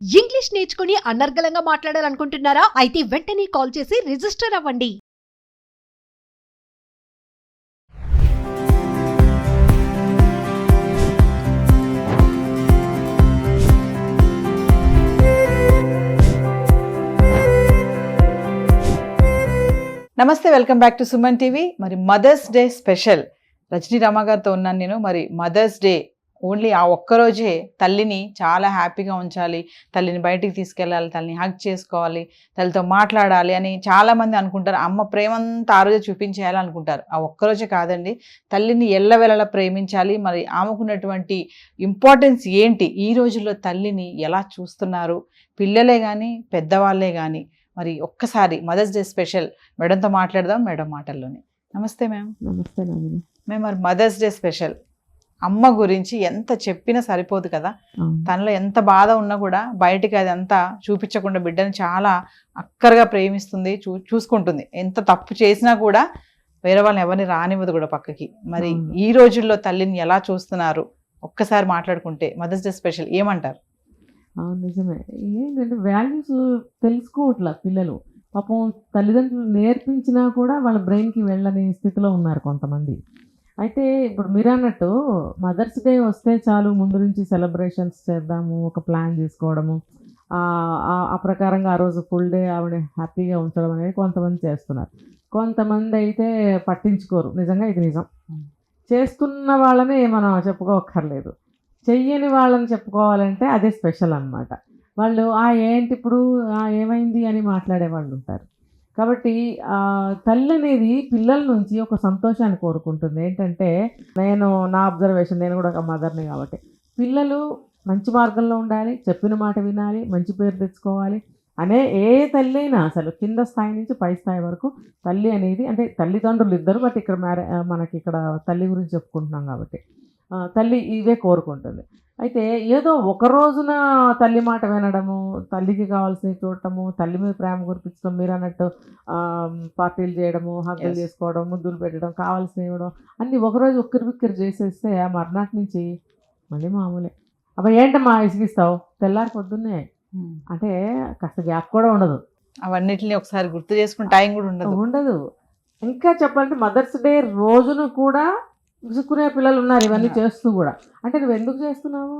English నేర్చుకుని అనర్గళంగా మాట్లాడాలనుకుంటున్నారా? అయితే వెంటనే కాల్ చేసి రిజిస్టర్ అవ్వండి. నమస్తే, welcome back to Suman TV. మరి mother's day special Rajani Rama గారితో ఉన్నాను నేను. మరి మదర్స్ డే ఓన్లీ ఆ ఒక్కరోజే తల్లిని చాలా హ్యాపీగా ఉంచాలి, తల్లిని బయటికి తీసుకెళ్ళాలి, తల్లిని హగ్ చేసుకోవాలి, తల్లితో మాట్లాడాలి అని చాలామంది అనుకుంటారు. అమ్మ ప్రేమంతా ఆ రోజే చూపించేయాలి అనుకుంటారు. ఆ ఒక్కరోజే కాదండి, తల్లిని ఎల్లవెల్లలా ప్రేమించాలి. మరి ఆమెకున్నటువంటి ఇంపార్టెన్స్ ఏంటి, ఈ రోజుల్లో తల్లిని ఎలా చూస్తున్నారు పిల్లలే కానీ పెద్దవాళ్ళే కానీ. మరి ఒక్కసారి మదర్స్ డే స్పెషల్ మేడంతో మాట్లాడదాం, మేడం మాటల్లోనే. నమస్తే మ్యామ్. నమస్తే నందిని. మేము మరి మదర్స్ డే స్పెషల్ అమ్మ గురించి ఎంత చెప్పినా సరిపోదు కదా. తనలో ఎంత బాధ ఉన్నా కూడా బయటికి అది అంతా చూపించకుండా బిడ్డని చాలా అక్కరగా ప్రేమిస్తుంది, చూసుకుంటుంది. ఎంత తప్పు చేసినా కూడా వేరే వాళ్ళని ఎవరిని రానివ్వదు కూడా పక్కకి. మరి ఈ రోజుల్లో తల్లిని ఎలా చూస్తున్నారు ఒక్కసారి మాట్లాడుకుంటే మదర్స్ డే స్పెషల్ ఏమంటారు? నిజమే. ఏంటంటే వాల్యూస్ తెలుసుకోవట్లా పిల్లలు. పాపం తల్లిదండ్రులు నేర్పించినా కూడా వాళ్ళ బ్రెయిన్కి వెళ్ళని స్థితిలో ఉన్నారు కొంతమంది. అయితే ఇప్పుడు మీరు అన్నట్టు మదర్స్ డే వస్తే చాలు ముందు నుంచి సెలబ్రేషన్స్ చేద్దాము, ఒక ప్లాన్ చేసుకోవడము, ఆ ప్రకారంగా ఆ రోజు ఫుల్ డే ఆవిడ హ్యాపీగా ఉంచడం అనేది కొంతమంది చేస్తున్నారు. కొంతమంది అయితే పట్టించుకోరు. నిజంగా ఇది నిజం. చేస్తున్న వాళ్ళనే మనం చెప్పుకోక్కర్లేదు, చెయ్యని వాళ్ళని చెప్పుకోవాలంటే అదే స్పెషల్ అన్నమాట. వాళ్ళు ఏంటి ఇప్పుడు ఏమైంది అని మాట్లాడే వాళ్ళు ఉంటారు. కాబట్టి తల్లి అనేది పిల్లల నుంచి ఒక సంతోషాన్ని కోరుకుంటుంది. ఏంటంటే నా అబ్జర్వేషన్, నేను కూడా ఒక మదర్ని కాబట్టి, పిల్లలు మంచి మార్గంలో ఉండాలి, చెప్పిన మాట వినాలి, మంచి పేరు తెచ్చుకోవాలి అనే ఏ తల్లి అయినా అసలు కింద స్థాయి నుంచి పై స్థాయి వరకు తల్లి అనేది, అంటే తల్లిదండ్రులు ఇద్దరు, బట్ ఇక్కడ మనకి ఇక్కడ తల్లి గురించి చెప్పుకుంటున్నాం కాబట్టి తల్లి ఇవే కోరుకుంటుంది. అయితే ఏదో ఒక రోజున తల్లి మాట వినడము, తల్లికి కావాల్సినవి చూడటము, తల్లి మీద ప్రేమ కురిపించడం, మీరు అన్నట్టు పార్టీలు చేయడము, హగ్గులు చేసుకోవడం, ముద్దులు పెట్టడం, కావాల్సినవి ఇవ్వడం అన్నీ ఒకరోజు ఉక్కిరి చేసేస్తే ఆ మర్నాటి నుంచి మళ్ళీ మామూలే. అబ్బా ఏంటమ్మా ఇసిగిస్తావు, తెల్లారి పొద్దున్నే అంటే కాస్త గ్యాప్ కూడా ఉండదు. అవన్నిటిని ఒకసారి గుర్తు చేసుకుని టైం కూడా ఉండదు. ఇంకా చెప్పాలంటే మదర్స్ డే రోజును కూడా విసుక్కునే పిల్లలు ఉన్నారు ఇవన్నీ చేస్తూ కూడా. అంటే నువ్వు ఎందుకు చేస్తున్నావు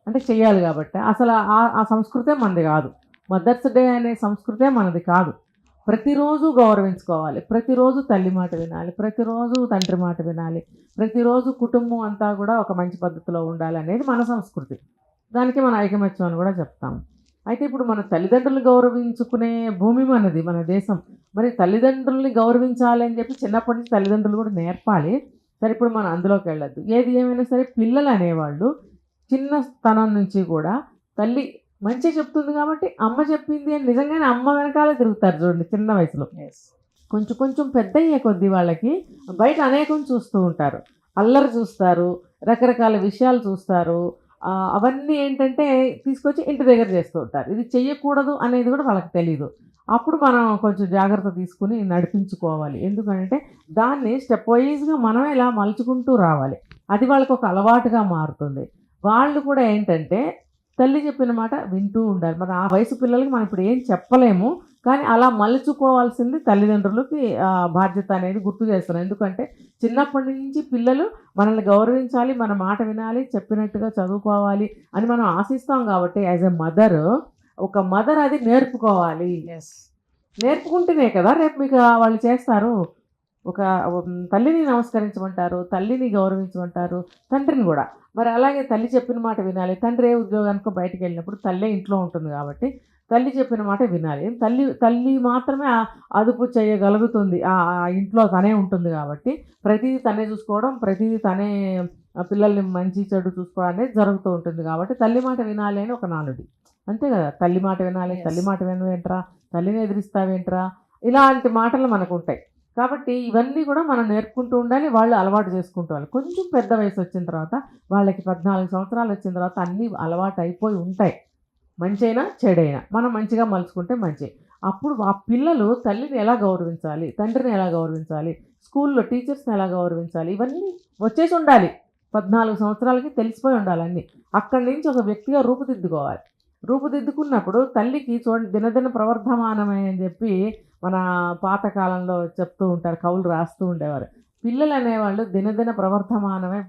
అంటే చెయ్యాలి కాబట్టి. అసలు ఆ సంస్కృతే మనది కాదు. మదర్స్ డే అనే సంస్కృతే మనది కాదు. ప్రతిరోజు గౌరవించుకోవాలి, ప్రతిరోజు తల్లి మాట వినాలి, ప్రతిరోజు తండ్రి మాట వినాలి, ప్రతిరోజు కుటుంబం అంతా కూడా ఒక మంచి పద్ధతిలో ఉండాలి అనేది మన సంస్కృతి. దానికి మన ఐకమత్యం అని కూడా చెప్తాము. అయితే ఇప్పుడు మన తల్లిదండ్రులు గౌరవించుకునే భూమి మనది, మన దేశం. మరి తల్లిదండ్రుల్ని గౌరవించాలి అని చెప్పి చిన్నప్పటి నుంచి తల్లిదండ్రులు కూడా నేర్పాలి. సరే, ఇప్పుడు మనం అందులోకి వెళ్ళొద్దు. ఏది ఏమైనా సరే పిల్లలు అనేవాళ్ళు చిన్న స్థానం నుంచి కూడా తల్లి మంచి చెప్తుంది కాబట్టి అమ్మ చెప్పింది అని నిజంగానే అమ్మ వెనకాలే తిరుగుతారు చూడండి చిన్న వయసులో. కొంచెం పెద్ద అయ్యే కొద్దీ వాళ్ళకి బయట అనేకం చూస్తూ ఉంటారు, అల్లరి చూస్తారు, రకరకాల విషయాలు చూస్తారు. అవన్నీ ఏంటంటే తీసుకొచ్చి ఇంటి దగ్గర చేస్తూ ఉంటారు. ఇది చెయ్యకూడదు అనేది కూడా వాళ్ళకి తెలియదు. అప్పుడు మనం కొంచెం జాగ్రత్త తీసుకుని నడిపించుకోవాలి. ఎందుకంటే దాన్ని స్టెప్ వైజ్గా మనం ఇలా మలుచుకుంటూ రావాలి. అది వాళ్ళకి ఒక అలవాటుగా మారుతుంది. వాళ్ళు కూడా ఏంటంటే తల్లి చెప్పిన మాట వింటూ ఉండాలి. మరి ఆ వయసు పిల్లలకి మనం ఇప్పుడు ఏం చెప్పలేము, కానీ అలా మలుచుకోవాల్సింది తల్లిదండ్రులకి బాధ్యత అనేది గుర్తు చేస్తున్నాం. ఎందుకంటే చిన్నప్పటి నుంచి పిల్లలు మనల్ని గౌరవించాలి, మన మాట వినాలి, చెప్పినట్టుగా చదువుకోవాలి అని మనం ఆశిస్తాం. కాబట్టి యాజ్ ఎ మదర్, ఒక మదర్ అది నేర్పుకోవాలి. నేర్పుకుంటేనే కదా రేపు మీకు వాళ్ళు చేస్తారు. ఒక తల్లిని నమస్కరించమంటారు, తల్లిని గౌరవించమంటారు, తండ్రిని కూడా. మరి అలాగే తల్లి చెప్పిన మాట వినాలి. తండ్రి ఏ ఉద్యోగానికో బయటకు వెళ్ళినప్పుడు తల్లే ఇంట్లో ఉంటుంది కాబట్టి తల్లి చెప్పిన మాట వినాలి. తల్లి మాత్రమే అదుపు చేయగలుగుతుంది. ఆ ఇంట్లో తనే ఉంటుంది కాబట్టి ప్రతిదీ తనే చూసుకోవడం, ప్రతిదీ తనే పిల్లల్ని మంచి చెడు చూసుకోవడం అనేది జరుగుతూ ఉంటుంది. కాబట్టి తల్లి మాట వినాలి అని ఒక నానుడి, అంతే కదా. తల్లి మాట వినాలి, తల్లి మాట వినవేంట్రా, తల్లిని ఎదిరిస్తావేంట్రా, ఇలాంటి మాటలు మనకు ఉంటాయి. కాబట్టి ఇవన్నీ కూడా మనం నేర్పుకుంటూ ఉండాలి, వాళ్ళు అలవాటు చేసుకుంటారు. కొంచెం పెద్ద వయసు వచ్చిన తర్వాత, వాళ్ళకి 14 సంవత్సరాలు వచ్చిన తర్వాత అన్నీ అలవాటు అయిపోయి ఉంటాయి. మంచైనా చెడైనా మనం మంచిగా మలుచుకుంటే మంచి. అప్పుడు ఆ పిల్లలు తల్లిని ఎలా గౌరవించాలి, తండ్రిని ఎలా గౌరవించాలి, స్కూల్లో టీచర్స్ని ఎలా గౌరవించాలి, ఇవన్నీ వచ్చేసి ఉండాలి. 14 సంవత్సరాలకి తెలిసిపోయి ఉండాలి అన్నీ. అక్కడి నుంచి ఒక వ్యక్తిగా రూపుదిద్దుకోవాలి. రూపుదిద్దుకున్నప్పుడు తల్లికి చూడండి దినదిన ప్రవర్ధమానమే అని చెప్పి మన పాతకాలంలో చెప్తూ ఉంటారు, కవులు రాస్తూ ఉండేవారు. పిల్లలు అనేవాళ్ళు దినదిన ప్రవర్ధమానమే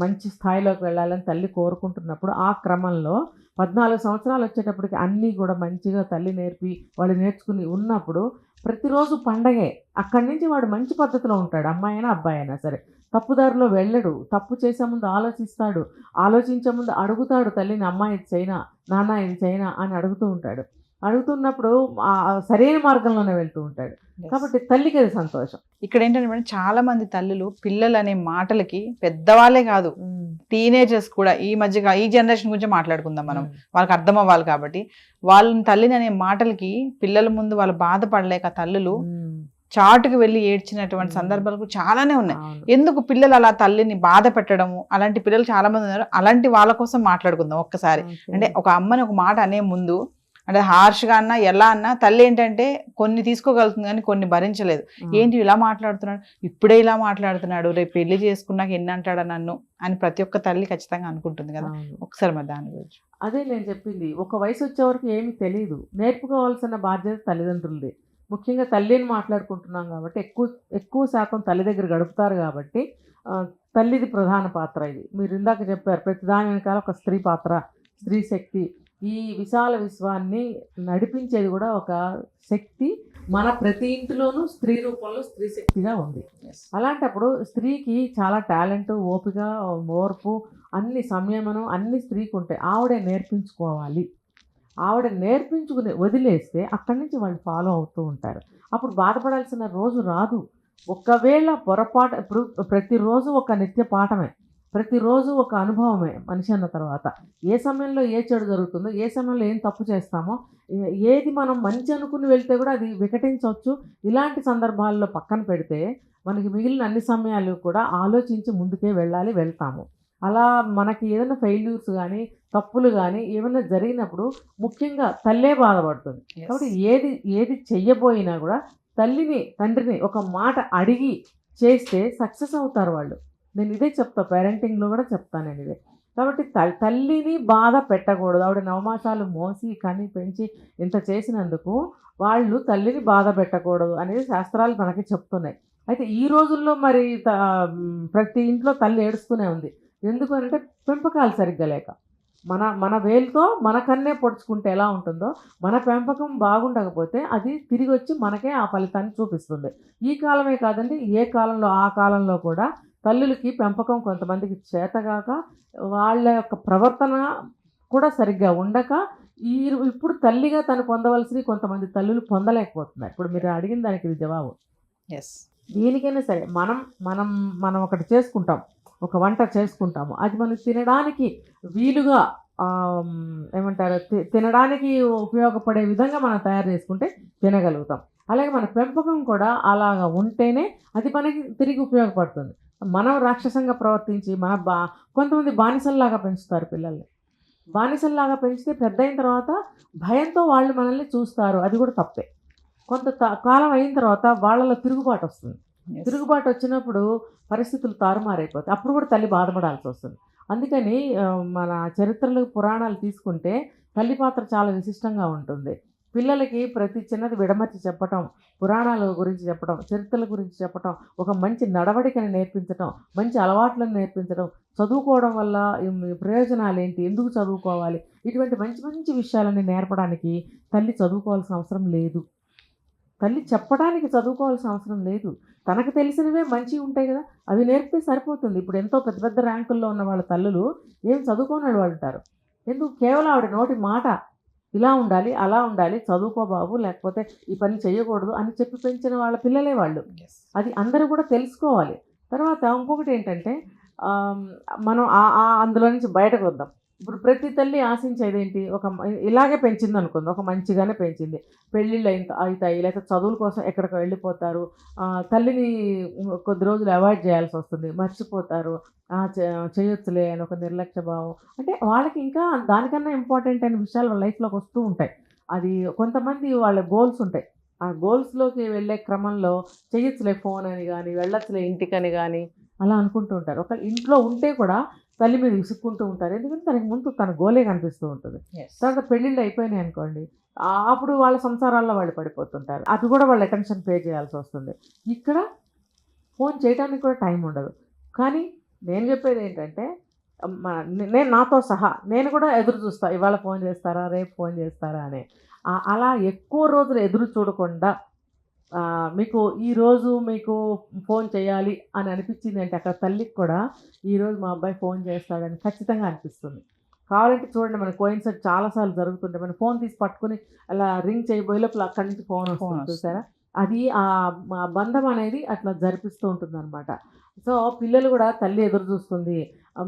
మంచి స్థాయిలోకి వెళ్ళాలని తల్లి కోరుకుంటున్నప్పుడు ఆ క్రమంలో 14 సంవత్సరాలు వచ్చేటప్పటికి అన్నీ కూడా మంచిగా తల్లి నేర్పి వాళ్ళు నేర్చుకుని ఉన్నప్పుడు ప్రతిరోజు పండగే. అక్కడి నుంచి వాడు మంచి పద్ధతిలో ఉంటాడు, అమ్మాయి అయినా అబ్బాయి అయినా సరే. తప్పుదారిలో వెళ్ళడు, తప్పు చేసే ముందు ఆలోచిస్తాడు, ఆలోచించే ముందు అడుగుతాడు తల్లిని, అమ్మ ఇది చైనా, నాన్న ఇది చైనా అని అడుగుతూ ఉంటాడు. అడుగుతున్నప్పుడు సరైన మార్గంలోనే వెళ్తూ ఉంటాడు. కాబట్టి తల్లికి అది సంతోషం. ఇక్కడ ఏంటంటే మేడం, చాలా మంది తల్లులు పిల్లలు అనే మాటలకి, పెద్దవాళ్ళే కాదు టీనేజర్స్ కూడా, ఈ మధ్య ఈ జనరేషన్ గురించి మాట్లాడుకుందాం మనం, వాళ్ళకి అర్థం అవ్వాలి కాబట్టి, వాళ్ళని తల్లిని అనే మాటలకి పిల్లల ముందు వాళ్ళు బాధపడలేక తల్లులు చాటుకు వెళ్ళి ఏడ్చినటువంటి సందర్భాలు చాలానే ఉన్నాయి. ఎందుకు పిల్లలు అలా తల్లిని బాధ పెట్టడము, అలాంటి పిల్లలు చాలా మంది ఉన్నారు. అలాంటి వాళ్ళ కోసం మాట్లాడుకుందాం ఒక్కసారి. అంటే ఒక అమ్మని ఒక మాట అనే ముందు, అంటే హార్ష్గా అన్నా ఎలా అన్నా తల్లి ఏంటంటే కొన్ని తీసుకోగలుగుతుంది కానీ కొన్ని భరించలేదు. ఏంటి ఇలా మాట్లాడుతున్నాడు, ఇప్పుడే ఇలా మాట్లాడుతున్నాడు, రేపు పెళ్లి చేసుకున్నాక ఎన్ని అంటాడా నన్ను అని ప్రతి ఒక్క తల్లి ఖచ్చితంగా అనుకుంటుంది కదా. ఒకసారి మరి దాని గురించి. అదే నేను చెప్పింది, ఒక వయసు వచ్చే వరకు ఏమీ తెలియదు, నేర్పుకోవాల్సిన బాధ్యత తల్లిదండ్రులది. ముఖ్యంగా తల్లిని మాట్లాడుకుంటున్నాం కాబట్టి ఎక్కువ శాతం తల్లి దగ్గర గడుపుతారు కాబట్టి తల్లిది ప్రధాన పాత్ర. ఇది మీరు ఇందాక చెప్పారు, ప్రతిదాని వెనకాల ఒక స్త్రీ పాత్ర, స్త్రీ శక్తి. ఈ విశాల విశ్వాన్ని నడిపించేది కూడా ఒక శక్తి మన ప్రతి ఇంటిలోనూ స్త్రీ రూపంలో స్త్రీ శక్తిగా ఉంది. అలాంటప్పుడు స్త్రీకి చాలా టాలెంట్, ఓపిక, ఓర్పు, అన్ని సంయమనం అన్ని స్త్రీకి ఉంటాయి. ఆవిడే నేర్పించుకోవాలి. ఆవిడ నేర్పించుకుని వదిలేస్తే అక్కడి నుంచి వాళ్ళు ఫాలో అవుతూ ఉంటారు. అప్పుడు బాధపడాల్సిన రోజు రాదు. ఒకవేళ పొరపాటు, ఇప్పుడు ప్రతిరోజు ఒక నిత్య పాఠమే, ప్రతిరోజు ఒక అనుభవమే మనిషి అన్న తర్వాత. ఏ సమయంలో ఏ చెడు జరుగుతుందో, ఏ సమయంలో ఏం తప్పు చేస్తామో, ఏది మనం మంచి అనుకుని వెళ్తే కూడా అది వికటించవచ్చు. ఇలాంటి సందర్భాల్లో పక్కన పెడితే మనకి మిగిలిన అన్ని సమయాలు కూడా ఆలోచించి ముందుకే వెళ్తాము. అలా మనకి ఏదైనా ఫెయిల్యూర్స్ కానీ తప్పులు కానీ ఏమైనా జరిగినప్పుడు ముఖ్యంగా తల్లే బాధపడుతుంది. కాబట్టి ఏది చెయ్యబోయినా కూడా తల్లిని తండ్రిని ఒక మాట అడిగి చేస్తే సక్సెస్ అవుతారు వాళ్ళు. నేను ఇదే చెప్తా, పేరెంటింగ్లో కూడా చెప్తాను నేను ఇదే. కాబట్టి తల్లిని బాధ పెట్టకూడదు. ఆవిడ నవమాసాలు మోసి కని పెంచి ఇంత చేసినందుకు వాళ్ళు తల్లిని బాధ పెట్టకూడదు అనేది శాస్త్రాలు మనకి చెప్తున్నాయి. అయితే ఈ రోజుల్లో మరి ప్రతి ఇంట్లో తల్లి ఏడుస్తూనే ఉంది. ఎందుకు అంటే పెంపకాలు సరిగ్గా లేక. మన వేలుతో మనకన్నే పొడుచుకుంటే ఎలా ఉంటుందో, మన పెంపకం బాగుండకపోతే అది తిరిగి వచ్చి మనకే ఆ ఫలితాన్ని చూపిస్తుంది. ఈ కాలమే కాదండి, ఏ కాలంలో ఆ కాలంలో కూడా తల్లులకి పెంపకం కొంతమందికి చేతగాక, వాళ్ళ యొక్క ప్రవర్తన కూడా సరిగ్గా ఉండక, ఇప్పుడు తల్లిగా తను పొందవలసినవి కొంతమంది తల్లులు పొందలేకపోతున్నారు. ఇప్పుడు మీరు అడిగిన దానికి ఇది జవాబు. దీనికైనా సరే మనం ఒకటి చేసుకుంటాం, ఒక వంట చేసుకుంటాము, అది మనం తినడానికి వీలుగా ఏమంటారు, తినడానికి ఉపయోగపడే విధంగా మనం తయారు చేసుకుంటే తినగలుగుతాం. అలాగే మన పెంపకం కూడా అలాగా ఉంటేనే అది మనకి తిరిగి ఉపయోగపడుతుంది. మనం రాక్షసంగా ప్రవర్తించి కొంతమంది బానిసల్లాగా పెంచుతారు పిల్లల్ని. బానిసల్లాగా పెంచితే పెద్ద అయిన తర్వాత భయంతో వాళ్ళు మనల్ని చూస్తారు, అది కూడా తప్పే. కొంత కాలం అయిన తర్వాత వాళ్ళలో తిరుగుబాటు వస్తుంది. తిరుగుబాటు వచ్చినప్పుడు పరిస్థితులు తారుమారైపోతాయి. అప్పుడు కూడా తల్లి బాధపడాల్సి వస్తుంది. అందుకని మన చరిత్రలు పురాణాలు తీసుకుంటే తల్లి పాత్ర చాలా విశిష్టంగా ఉంటుంది. పిల్లలకి ప్రతి చిన్నది విడమర్చి చెప్పటం, పురాణాల గురించి చెప్పడం, చరిత్రల గురించి చెప్పటం, ఒక మంచి నడవడికని నేర్పించటం, మంచి అలవాట్లను నేర్పించడం, చదువుకోవడం వల్ల ప్రయోజనాలు ఏంటి, ఎందుకు చదువుకోవాలి, ఇటువంటి మంచి మంచి విషయాలని నేర్పడానికి తల్లి చదువుకోవాల్సిన అవసరం లేదు. తల్లి చెప్పడానికి చదువుకోవాల్సిన అవసరం లేదు. తనకు తెలిసినవే మంచివి ఉంటాయి కదా, అవి నేర్పితే సరిపోతుంది. ఇప్పుడు ఎంతో పెద్ద పెద్ద ర్యాంకుల్లో ఉన్న వాళ్ళ తల్లులు ఏం చదువుకోని వాళ్ళు ఉంటారు. ఎందుకు? కేవలం ఆవిడ నోటి మాట, ఇలా ఉండాలి, అలా ఉండాలి, చదువుకో బాబు, లేకపోతే ఈ పని చేయకూడదు అని చెప్పి పెంచిన వాళ్ళ పిల్లలే వాళ్ళు. అది అందరూ కూడా తెలుసుకోవాలి. తర్వాత ఇంకొకటి ఏంటంటే, మనం అందులో నుంచి బయటకు వద్దాం. ఇప్పుడు ప్రతి తల్లి ఆశించేది ఏంటి, ఇలాగే పెంచింది అనుకుంది, ఒక మంచిగానే పెంచింది, పెళ్ళిళ్ళు అవుతాయి, లేకపోతే చదువుల కోసం ఎక్కడికి వెళ్ళిపోతారు, తల్లిని కొద్ది రోజులు అవాయిడ్ చేయాల్సి వస్తుంది, మర్చిపోతారు, చేయొచ్చులే అని ఒక నిర్లక్ష్య భావం. అంటే వాళ్ళకి ఇంకా దానికన్నా ఇంపార్టెంట్ అయిన విషయాలు వాళ్ళ లైఫ్లోకి వస్తూ ఉంటాయి. అది కొంతమంది వాళ్ళ గోల్స్ ఉంటాయి. ఆ గోల్స్లోకి వెళ్ళే క్రమంలో చేయొచ్చులే ఫోన్ అని కానీ, వెళ్ళొచ్చులే ఇంటికని కానీ అలా అనుకుంటూ ఉంటారు. ఒక ఇంట్లో ఉంటే కూడా తల్లి మీద విసుక్కుంటూ ఉంటారు. ఎందుకంటే తనకి ముందు తన గోలే కనిపిస్తూ ఉంటుంది. Yes. తర్వాత పెళ్ళిళ్ళు అయిపోయినాయి అనుకోండి, అప్పుడు వాళ్ళ సంసారాల్లో వాళ్ళు పడిపోతుంటారు. అది కూడా వాళ్ళు అటెన్షన్ పే చేయాల్సి వస్తుంది. ఇక్కడ ఫోన్ చేయడానికి కూడా టైం ఉండదు. కానీ నేను చెప్పేది ఏంటంటే నేను నాతో సహా నేను కూడా ఎదురు చూస్తా, ఇవాళ ఫోన్ చేస్తారా, రేపు ఫోన్ చేస్తారా అని. అలా ఎక్కువ రోజులు ఎదురు చూడకుండా మీకు ఈరోజు మీకు ఫోన్ చేయాలి అని అనిపించింది అంటే అక్కడ తల్లికి కూడా ఈరోజు మా అబ్బాయి ఫోన్ చేస్తాడని ఖచ్చితంగా అనిపిస్తుంది. కావాలంటే చూడండి, మన కోయిన్సిడెంట్ చాలాసార్లు జరుగుతుంటే మన ఫోన్ తీసి పట్టుకుని అలా రింగ్ చేయబోయే లోపల అక్కడి నుంచి ఫోన్ వస్తుంది చూసారా. అది ఆ బంధం అనేది అట్లా జరిపిస్తూ ఉంటుంది అనమాట. సో పిల్లలు కూడా తల్లి ఎదురు చూస్తుంది,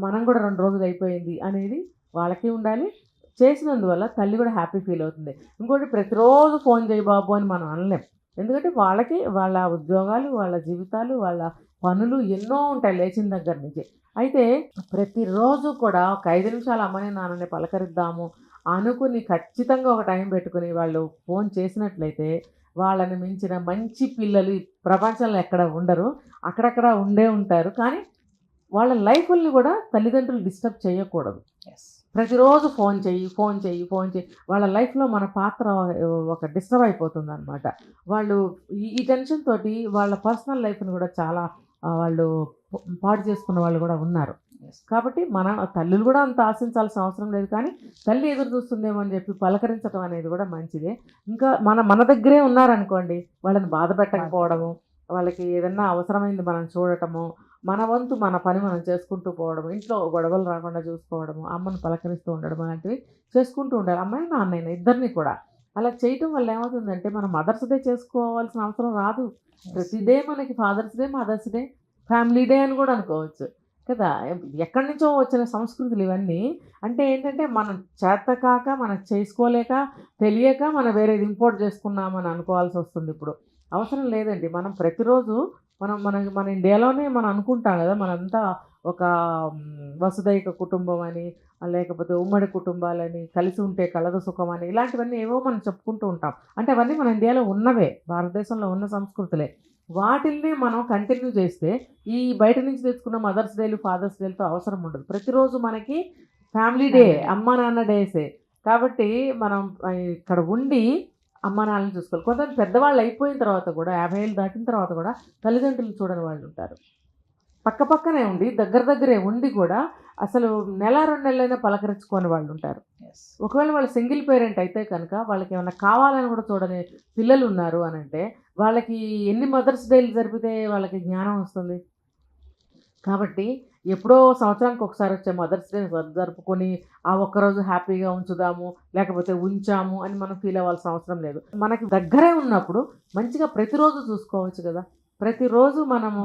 మనం కూడా 2 రోజులు అయిపోయింది అనేది వాళ్ళకి ఉండాలి. చేసినందువల్ల తల్లి కూడా హ్యాపీ ఫీల్ అవుతుంది. ఇంకోటి, ప్రతిరోజు ఫోన్ చేయి బాబు అని మనం అనలేం. ఎందుకంటే వాళ్ళకి వాళ్ళ ఉద్యోగాలు, వాళ్ళ జీవితాలు, వాళ్ళ పనులు ఎన్నో ఉంటాయి లేచిన దగ్గర నుంచి. అయితే ప్రతిరోజు కూడా ఒక 5 నిమిషాలు అమ్మని నాన్నని పలకరిద్దాము అనుకుని ఖచ్చితంగా ఒక టైం పెట్టుకుని వాళ్ళు ఫోన్ చేసినట్లయితే వాళ్ళని మించిన మంచి పిల్లలు ఈ ప్రపంచంలో ఎక్కడ ఉండరు. అక్కడక్కడ ఉండే ఉంటారు. కానీ వాళ్ళ లైఫ్ని కూడా తల్లిదండ్రులు డిస్టర్బ్ చేయకూడదు. Yes. ప్రతిరోజు ఫోన్ చెయ్యి ఫోన్ చెయ్యి ఫోన్ చెయ్యి, వాళ్ళ లైఫ్లో మన పాత్ర ఒక డిస్టర్బ్ అయిపోతుంది అనమాట. వాళ్ళు ఈ టెన్షన్ తోటి వాళ్ళ పర్సనల్ లైఫ్ని కూడా చాలా వాళ్ళు పాడు చేసుకున్న వాళ్ళు కూడా ఉన్నారు. కాబట్టి మన తల్లులు కూడా అంత ఆశించాల్సిన అవసరం లేదు. కానీ తల్లి ఎదురు చూస్తుందేమో అని చెప్పి పలకరించడం అనేది కూడా మంచిదే. ఇంకా మన దగ్గరే ఉన్నారనుకోండి, వాళ్ళని బాధ పెట్టకపోవడము, వాళ్ళకి ఏదన్నా అవసరమైంది మనం చూడటము, మన వంతు మన పని మనం చేసుకుంటూ పోవడం, ఇంట్లో గొడవలు రాకుండా చూసుకోవడము, అమ్మను పలకరిస్తూ ఉండడం అలాంటివి చేసుకుంటూ ఉండాలి. అమ్మాయి నాన్నైనా ఇద్దరిని కూడా అలా చేయటం వల్ల ఏమవుతుందంటే మనం మదర్స్ డే చేసుకోవాల్సిన అవసరం రాదు. ప్రతిదే మనకి father's day, mother's day, family day అని కూడా అనుకోవచ్చు కదా. ఎక్కడి నుంచో వచ్చిన సంస్కృతులు ఇవన్నీ. అంటే ఏంటంటే మనం చేతకాక, మనం చేసుకోలేక, తెలియక మనం వేరేది ఇంపోర్ట్ చేసుకున్నామని అనుకోవాల్సి వస్తుంది. ఇప్పుడు అవసరం లేదండి. మనం ప్రతిరోజు మన ఇండియాలోనే మనం అనుకుంటాం కదా, మనంతా ఒక వసుదైక కుటుంబం అని, లేకపోతే ఉమ్మడి కుటుంబాలని, కలిసి ఉంటే కలదు సుఖం అని, ఇలాంటివన్నీ ఏవో మనం చెప్పుకుంటూ ఉంటాం. అంటే అవన్నీ మన ఇండియాలో ఉన్నవే, భారతదేశంలో ఉన్న సంస్కృతులే. వాటిల్ని మనం కంటిన్యూ చేస్తే ఈ బయట నుంచి తెచ్చుకున్న మదర్స్ డేలు, ఫాదర్స్ డేలతో అవసరం ఉండదు. ప్రతిరోజు మనకి ఫ్యామిలీ డే, అమ్మ నాన్న డేసే. కాబట్టి మనం ఇక్కడ ఉండి అమ్మ నాన్నని చూసుకోవాలి. కొంతమంది పెద్దవాళ్ళు అయిపోయిన తర్వాత కూడా, 50 ఏళ్ళు దాటిన తర్వాత కూడా తల్లిదండ్రులు చూడని వాళ్ళు ఉంటారు. పక్కనే ఉండి దగ్గరే ఉండి కూడా అసలు 1-2 నెలలైనా పలకరించుకొని వాళ్ళు ఉంటారు. ఒకవేళ వాళ్ళు సింగిల్ పేరెంట్ అయితే కనుక వాళ్ళకి ఏమైనా కావాలని కూడా చూడని పిల్లలు ఉన్నారు అని అంటే వాళ్ళకి ఎన్ని మదర్స్ డేలు జరిపితే వాళ్ళకి జ్ఞానం వస్తుంది. కాబట్టి ఎప్పుడో సంవత్సరానికి ఒకసారి వచ్చే మదర్స్ డే జరుపుకొని ఆ ఒక్కరోజు హ్యాపీగా ఉంచుదాము, లేకపోతే ఉంచాము అని మనం ఫీల్ అవ్వాల్సిన అవసరం లేదు. మనకి దగ్గరే ఉన్నప్పుడు మంచిగా ప్రతిరోజు చూసుకోవచ్చు కదా. ప్రతిరోజు మనము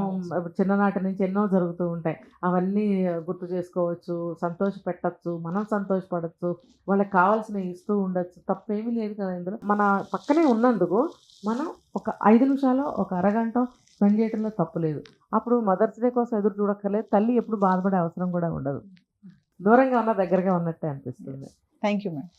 చిన్ననాటి నుంచి ఎన్నో జరుగుతూ ఉంటాయి, అవన్నీ గుర్తు చేసుకోవచ్చు, సంతోషపెట్టచ్చు, మనం సంతోషపడచ్చు, వాళ్ళకి కావాల్సినవి ఇస్తూ ఉండొచ్చు. తప్పేమీ లేదు కదా ఇందులో. మన పక్కనే ఉన్నందుకు మనం ఒక 5 నిమిషాలు, ఒక అరగంట స్పెండ్ చేయడంలో తప్పు లేదు. అప్పుడు మదర్స్ డే కోసం ఎదురు చూడక్కర్లేదు. తల్లి ఎప్పుడు బాధపడే అవసరం కూడా ఉండదు. దూరంగా ఉన్న దగ్గరగా ఉన్నట్టే అనిపిస్తుంది. Thank you madam.